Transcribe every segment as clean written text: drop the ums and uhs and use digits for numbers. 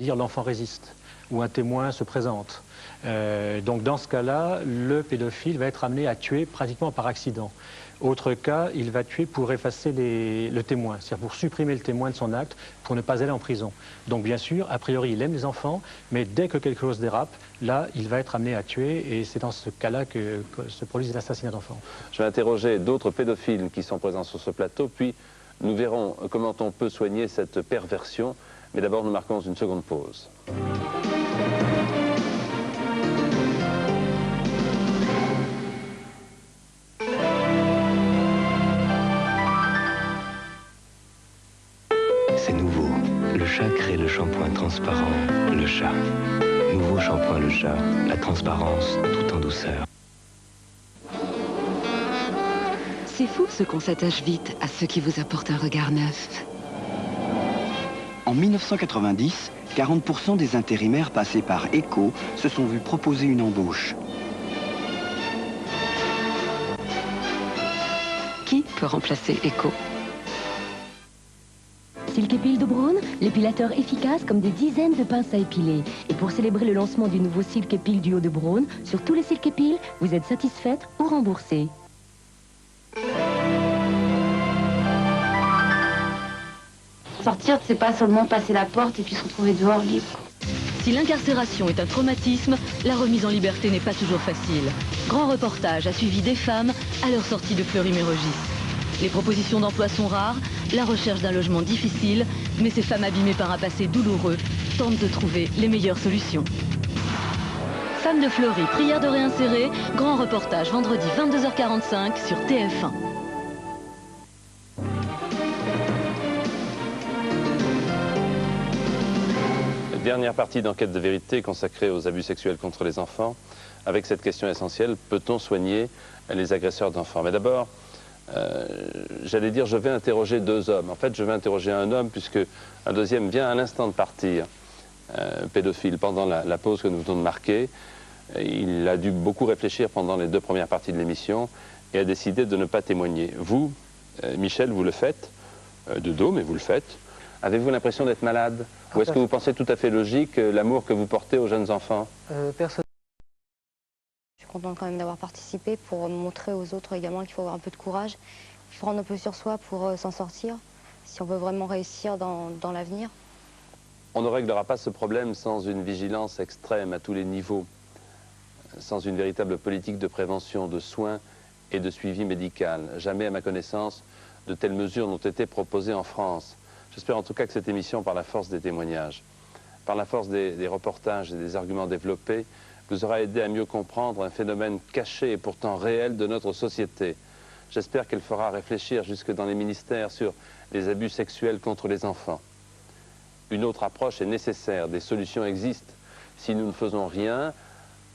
Dire l'enfant résiste ou un témoin se présente. Donc dans ce cas-là, le pédophile va être amené à tuer pratiquement par accident. Autre cas, il va tuer pour effacer le témoin, c'est-à-dire pour supprimer le témoin de son acte, pour ne pas aller en prison. Donc bien sûr, a priori, il aime les enfants, mais dès que quelque chose dérape, là, il va être amené à tuer, et c'est dans ce cas-là que se produisent les assassinats d'enfants. Je vais interroger d'autres pédophiles qui sont présents sur ce plateau, puis nous verrons comment on peut soigner cette perversion. Mais d'abord, nous marquons une seconde pause. C'est nouveau. Le chat crée le shampoing transparent, le chat. Nouveau shampoing le chat, la transparence tout en douceur. C'est fou ce qu'on s'attache vite à ceux qui vous apportent un regard neuf. En 1990, 40% des intérimaires passés par ECO se sont vus proposer une embauche. Qui peut remplacer ECO? Silk-Épile de Braun, l'épilateur efficace comme des dizaines de pinces à épiler. Et pour célébrer le lancement du nouveau Silk-Épile Duo de Braun, sur tous les Silk-Épiles, vous êtes satisfaite ou remboursée. Sortir, c'est pas seulement passer la porte et puis se retrouver dehors libre. Si l'incarcération est un traumatisme, la remise en liberté n'est pas toujours facile. Grand reportage a suivi des femmes à leur sortie de Fleury-Mérogis. Les propositions d'emploi sont rares, la recherche d'un logement difficile, mais ces femmes abîmées par un passé douloureux tentent de trouver les meilleures solutions. Femmes de Fleury, prière de réinsérer, grand reportage vendredi 22h45 sur TF1. Dernière partie d'enquête de vérité consacrée aux abus sexuels contre les enfants, avec cette question essentielle, peut-on soigner les agresseurs d'enfants? Mais d'abord, j'allais dire, je vais interroger deux hommes. En fait, je vais interroger un homme, puisque un deuxième vient à l'instant de partir, pédophile, pendant la pause que nous venons de marquer. Il a dû beaucoup réfléchir pendant les deux premières parties de l'émission et a décidé de ne pas témoigner. Vous, Michel, vous le faites, de dos, mais vous le faites. Avez-vous l'impression d'être malade? Ou est-ce que vous pensez tout à fait logique l'amour que vous portez aux jeunes enfants? Personne. Je suis contente quand même d'avoir participé pour montrer aux autres également qu'il faut avoir un peu de courage. Il faut prendre un peu sur soi pour s'en sortir, si on veut vraiment réussir dans l'avenir. On ne réglera pas ce problème sans une vigilance extrême à tous les niveaux, sans une véritable politique de prévention, de soins et de suivi médical. Jamais, à ma connaissance, de telles mesures n'ont été proposées en France. J'espère en tout cas que cette émission, par la force des témoignages, par la force des reportages et des arguments développés, vous aura aidé à mieux comprendre un phénomène caché et pourtant réel de notre société. J'espère qu'elle fera réfléchir jusque dans les ministères sur les abus sexuels contre les enfants. Une autre approche est nécessaire, des solutions existent. Si nous ne faisons rien,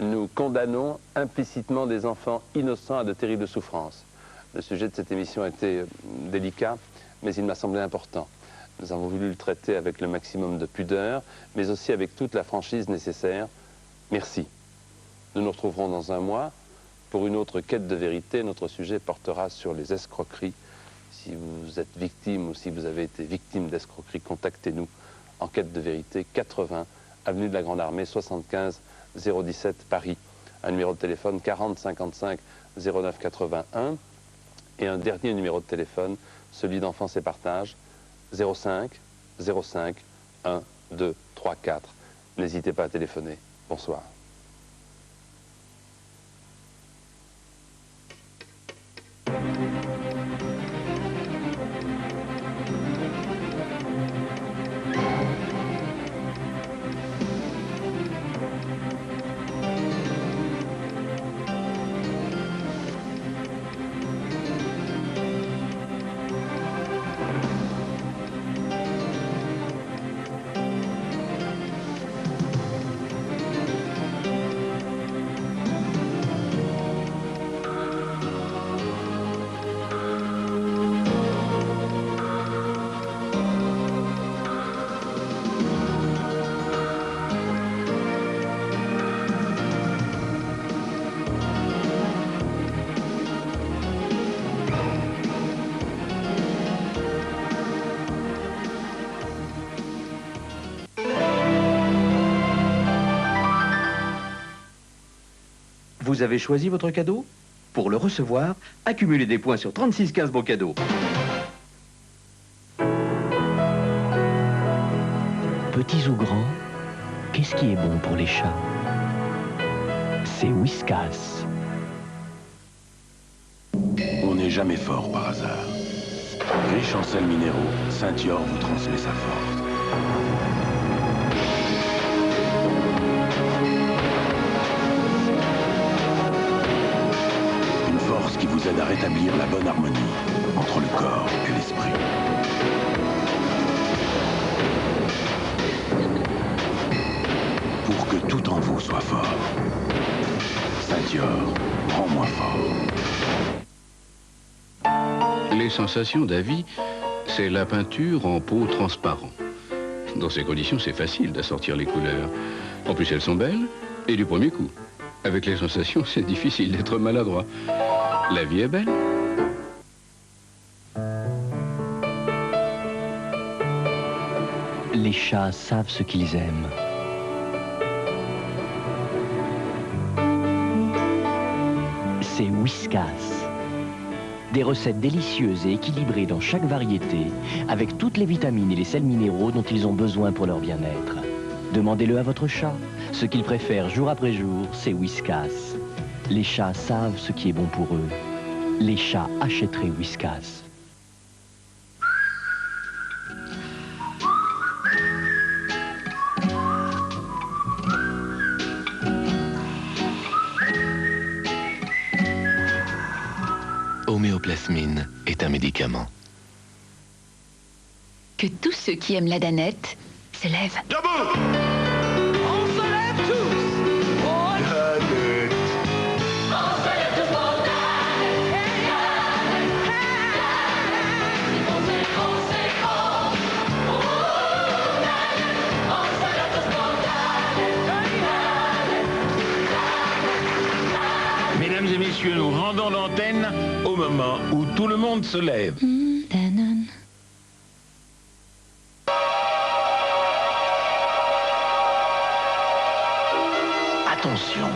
nous condamnons implicitement des enfants innocents à de terribles souffrances. Le sujet de cette émission a été délicat, mais il m'a semblé important. Nous avons voulu le traiter avec le maximum de pudeur, mais aussi avec toute la franchise nécessaire. Merci. Nous nous retrouverons dans un mois pour une autre quête de vérité. Notre sujet portera sur les escroqueries. Si vous êtes victime ou si vous avez été victime d'escroqueries, contactez-nous. Enquête de vérité, 80, avenue de la Grande Armée, 75 017 Paris. Un numéro de téléphone 40 55 09 81 et un dernier numéro de téléphone, celui d'Enfance et Partage, 05 05 1 2 3 4. N'hésitez pas à téléphoner. Bonsoir. Vous avez choisi votre cadeau? Pour le recevoir, accumulez des points sur 36 cases beaux cadeaux. Petits ou grands, qu'est-ce qui est bon pour les chats? C'est Whiskas. On n'est jamais fort par hasard. Riche en sels minéraux, Saint-Yor vous transmet sa force. Une force qui vous aide à rétablir la bonne harmonie entre le corps et l'esprit. Pour que tout en vous soit fort. Saint-Yor, rends-moi fort. Les sensations d'Avis, c'est la peinture en peau transparent. Dans ces conditions, c'est facile d'assortir les couleurs. En plus, elles sont belles et du premier coup. Avec les sensations, c'est difficile d'être maladroit. La vie est belle. Les chats savent ce qu'ils aiment. C'est Whiskas. Des recettes délicieuses et équilibrées dans chaque variété, avec toutes les vitamines et les sels minéraux dont ils ont besoin pour leur bien-être. Demandez-le à votre chat. Ce qu'il préfère jour après jour, c'est Whiskas. Les chats savent ce qui est bon pour eux. Les chats achèteraient Whiskas. Homéoplasmine est un médicament. Que tous ceux qui aiment la danette se lèvent. Debout! On se lève tous! Danette! On se lève tous pour Danette! On se lève tous pour Danette! Mesdames et messieurs, nous rendons l'antenne au moment où tout le monde se lève. Attention,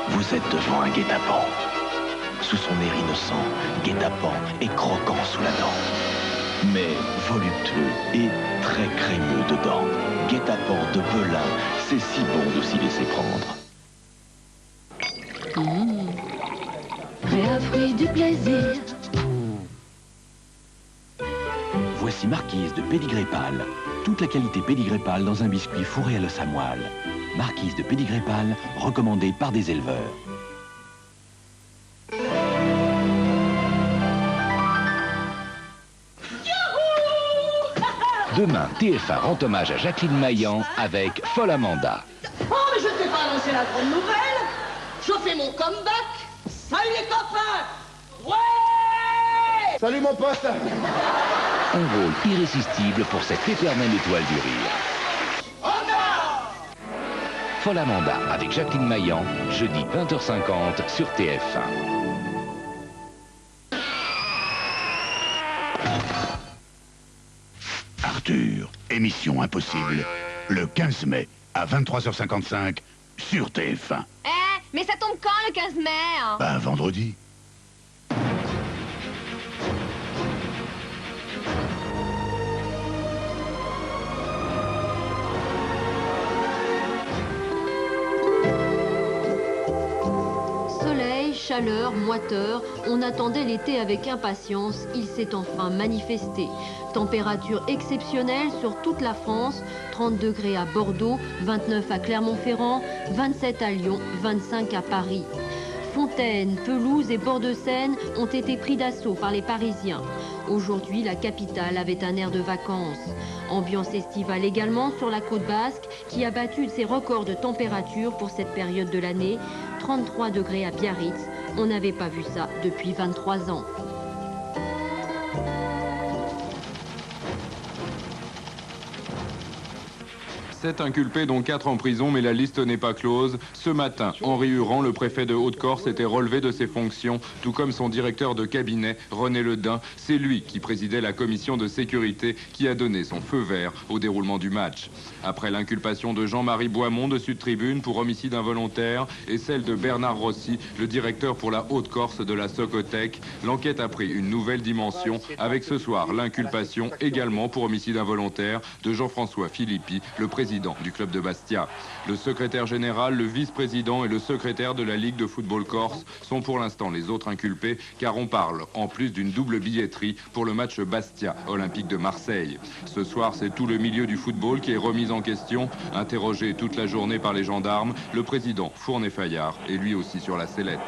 vous êtes devant un guet-apens. Sous son air innocent, guet-apens est croquant sous la dent. Mais voluptueux et très crémeux dedans. Guet-apens de Belin, c'est si bon de s'y laisser prendre. Réa fruit du plaisir. Voici Marquise de Pédigré Pâle. Toute la qualité Pédigré Pâle dans un biscuit fourré à l'os à moelle. Marquise de Pédigré Pâle, recommandée par des éleveurs. Demain, TF1 rend hommage à Jacqueline Maillan avec Folle Amanda. Oh, mais je ne t'ai pas annoncé la grande nouvelle! Je fais mon comeback! Salut les copains! Ouais! Salut mon pote! Un rôle irrésistible pour cette éternelle étoile du rire. Folle Amanda avec Jacqueline Maillan, jeudi 20h50 sur TF1. Arthur, émission impossible, le 15 mai à 23h55 sur TF1. Mais ça tombe quand le 15 mai hein? Ben, vendredi. Soleil, chaleur, moiteur, on attendait l'été avec impatience, il s'est enfin manifesté. Température exceptionnelle sur toute la France, 30 degrés à Bordeaux, 29 à Clermont-Ferrand, 27 à Lyon, 25 à Paris. Fontaines, pelouses et bords de Seine ont été pris d'assaut par les Parisiens. Aujourd'hui, la capitale avait un air de vacances. Ambiance estivale également sur la côte basque qui a battu ses records de température pour cette période de l'année. 33 degrés à Biarritz, on n'avait pas vu ça depuis 23 ans. 7 inculpés, dont 4 en prison, mais la liste n'est pas close. Ce matin, Henri Huran, le préfet de Haute-Corse, était relevé de ses fonctions, tout comme son directeur de cabinet, René Ledin. C'est lui qui présidait la commission de sécurité qui a donné son feu vert au déroulement du match. Après l'inculpation de Jean-Marie Boismont de Sud Tribune pour homicide involontaire et celle de Bernard Rossi, le directeur pour la Haute-Corse de la Socotec, l'enquête a pris une nouvelle dimension avec ce soir l'inculpation également pour homicide involontaire de Jean-François Philippi, le président du club de Bastia. Le secrétaire général, le vice-président et le secrétaire de la Ligue de football corse sont pour l'instant les autres inculpés, car on parle en plus d'une double billetterie pour le match Bastia Olympique de Marseille. Ce soir, c'est tout le milieu du football qui est remis en question. Interrogé toute la journée par les gendarmes, le président Fournet-Fayard est lui aussi sur la sellette.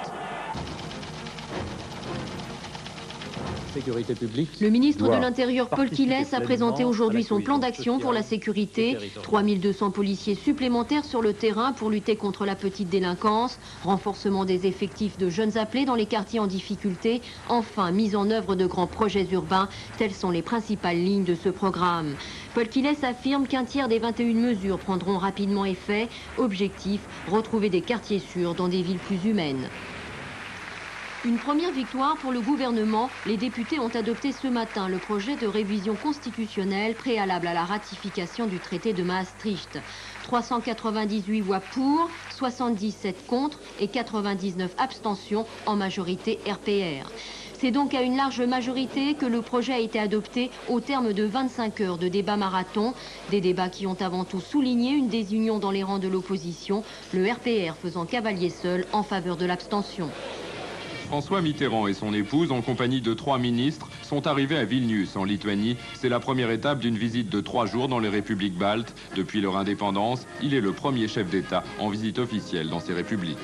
Sécurité publique. Le ministre de l'Intérieur, Paul Quillès, a présenté aujourd'hui son plan d'action pour la sécurité. 3200 policiers supplémentaires sur le terrain pour lutter contre la petite délinquance. Renforcement des effectifs de jeunes appelés dans les quartiers en difficulté. Enfin, mise en œuvre de grands projets urbains. Telles sont les principales lignes de ce programme. Paul Quillès affirme qu'un tiers des 21 mesures prendront rapidement effet. Objectif, retrouver des quartiers sûrs dans des villes plus humaines. Une première victoire pour le gouvernement. Les députés ont adopté ce matin le projet de révision constitutionnelle préalable à la ratification du traité de Maastricht. 398 voix pour, 77 contre et 99 abstentions, en majorité RPR. C'est donc à une large majorité que le projet a été adopté au terme de 25 heures de débats marathon. Des débats qui ont avant tout souligné une désunion dans les rangs de l'opposition, le RPR faisant cavalier seul en faveur de l'abstention. François Mitterrand et son épouse, en compagnie de 3 ministres, sont arrivés à Vilnius, en Lituanie. C'est la première étape d'une visite de 3 jours dans les républiques baltes. Depuis leur indépendance, il est le premier chef d'État en visite officielle dans ces républiques.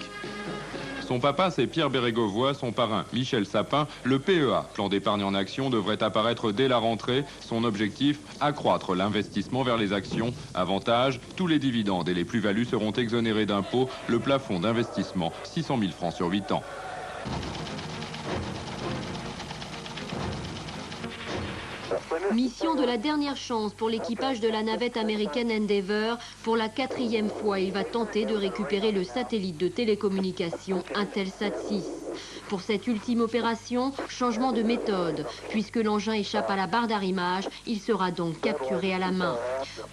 Son papa, c'est Pierre Bérégovoy, son parrain, Michel Sapin. Le PEA, plan d'épargne en action, devrait apparaître dès la rentrée. Son objectif, accroître l'investissement vers les actions. Avantage, tous les dividendes et les plus-values seront exonérés d'impôts. Le plafond d'investissement, 600 000 francs sur 8 ans. Mission de la dernière chance pour l'équipage de la navette américaine Endeavour. Pour la 4e fois, il va tenter de récupérer le satellite de télécommunication Intelsat 6. Pour cette ultime opération, changement de méthode. Puisque l'engin échappe à la barre d'arrimage, il sera donc capturé à la main.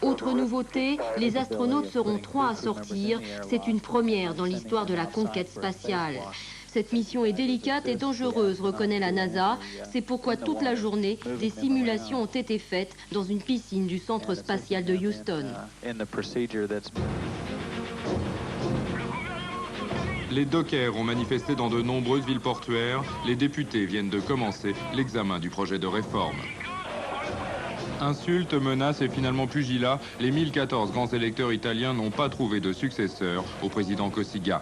Autre nouveauté, les astronautes seront 3 à sortir. C'est une première dans l'histoire de la conquête spatiale. Cette mission est délicate et dangereuse, reconnaît la NASA. C'est pourquoi toute la journée, des simulations ont été faites dans une piscine du centre spatial de Houston. Les dockers ont manifesté dans de nombreuses villes portuaires. Les députés viennent de commencer l'examen du projet de réforme. Insultes, menaces et finalement pugilat, les 1014 grands électeurs italiens n'ont pas trouvé de successeur au président Cossiga.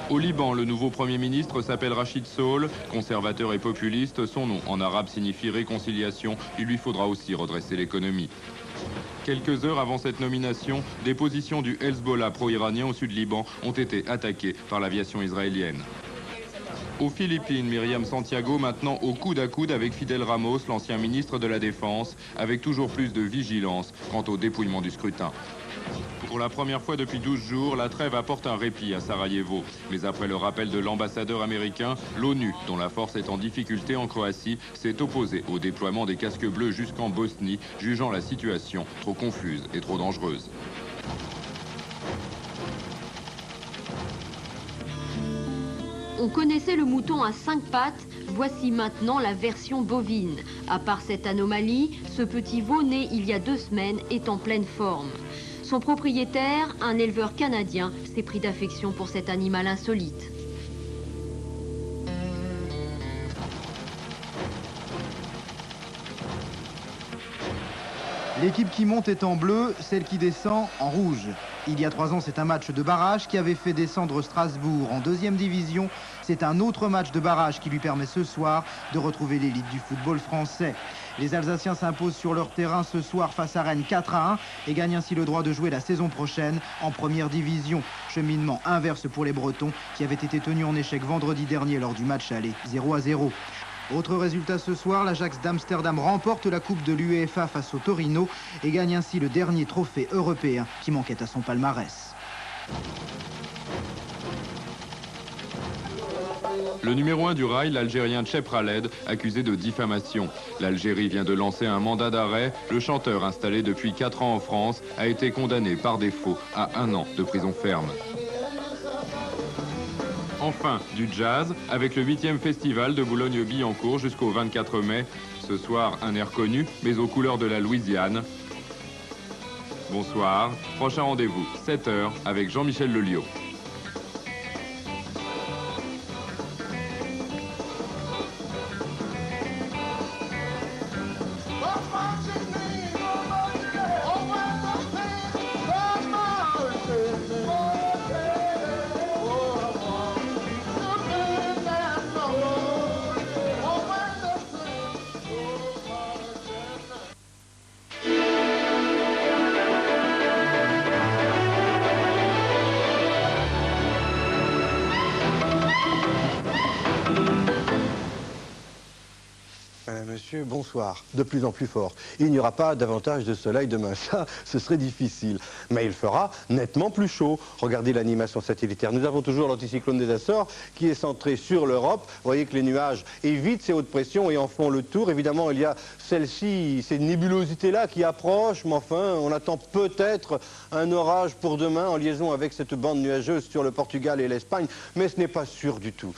Au Liban, le nouveau Premier ministre s'appelle Rachid Saul, conservateur et populiste. Son nom en arabe signifie réconciliation. Il lui faudra aussi redresser l'économie. Quelques heures avant cette nomination, des positions du Hezbollah pro-iranien au sud Liban ont été attaquées par l'aviation israélienne. Aux Philippines, Myriam Santiago maintenant au coude à coude avec Fidel Ramos, l'ancien ministre de la Défense, avec toujours plus de vigilance quant au dépouillement du scrutin. Pour la première fois depuis 12 jours, la trêve apporte un répit à Sarajevo. Mais après le rappel de l'ambassadeur américain, l'ONU, dont la force est en difficulté en Croatie, s'est opposée au déploiement des casques bleus jusqu'en Bosnie, jugeant la situation trop confuse et trop dangereuse. On connaissait le mouton à 5 pattes, voici maintenant la version bovine. À part cette anomalie, ce petit veau né il y a 2 semaines est en pleine forme. Son propriétaire, un éleveur canadien, s'est pris d'affection pour cet animal insolite. L'équipe qui monte est en bleu, celle qui descend en rouge. Il y a 3 ans, c'est un match de barrage qui avait fait descendre Strasbourg en 2e division. C'est un autre match de barrage qui lui permet ce soir de retrouver l'élite du football français. Les Alsaciens s'imposent sur leur terrain ce soir face à Rennes 4-1 et gagnent ainsi le droit de jouer la saison prochaine en 1re division. Cheminement inverse pour les Bretons qui avaient été tenus en échec vendredi dernier lors du match aller 0-0. Autre résultat ce soir, l'Ajax d'Amsterdam remporte la Coupe de l'UEFA face au Torino et gagne ainsi le dernier trophée européen qui manquait à son palmarès. Le numéro 1 du rail, l'Algérien Cheb Khaled, accusé de diffamation. L'Algérie vient de lancer un mandat d'arrêt. Le chanteur, installé depuis 4 ans en France, a été condamné par défaut à 1 an de prison ferme. Enfin, du jazz, avec le 8e festival de Boulogne-Billancourt jusqu'au 24 mai. Ce soir, un air connu, mais aux couleurs de la Louisiane. Bonsoir, prochain rendez-vous, 7h, avec Jean-Michel Lelio. Monsieur, bonsoir. De plus en plus fort. Il n'y aura pas davantage de soleil demain. Ça, ce serait difficile. Mais il fera nettement plus chaud. Regardez l'animation satellitaire. Nous avons toujours l'anticyclone des Açores qui est centré sur l'Europe. Vous voyez que les nuages évitent ces hautes pressions et en font le tour. Évidemment, il y a celle-ci, ces nébulosités-là qui approchent. Mais enfin, on attend peut-être un orage pour demain en liaison avec cette bande nuageuse sur le Portugal et l'Espagne. Mais ce n'est pas sûr du tout.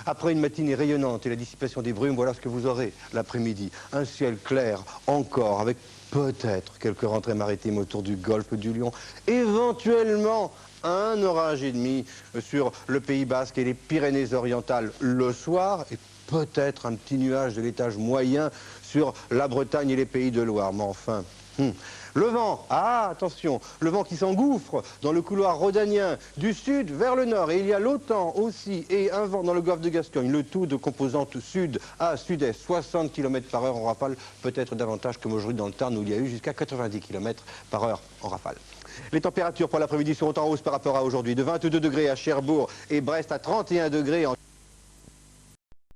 Après une matinée rayonnante et la dissipation des brumes, voilà ce que vous aurez l'après-midi. Un ciel clair encore, avec peut-être quelques rentrées maritimes autour du golfe du Lion. Éventuellement, un orage et demi sur le Pays Basque et les Pyrénées-Orientales le soir. Et peut-être un petit nuage de l'étage moyen sur la Bretagne et les Pays de Loire. Mais enfin... Le vent, attention, le vent qui s'engouffre dans le couloir rhodanien du sud vers le nord. Et il y a l'OTAN aussi et un vent dans le golfe de Gascogne. Le tout de composante sud à sud-est, 60 km/h en rafale, peut-être davantage comme aujourd'hui dans le Tarn où il y a eu jusqu'à 90 km/h en rafale. Les températures pour l'après-midi seront en hausse par rapport à aujourd'hui. De 22 degrés à Cherbourg et Brest à 31 degrés en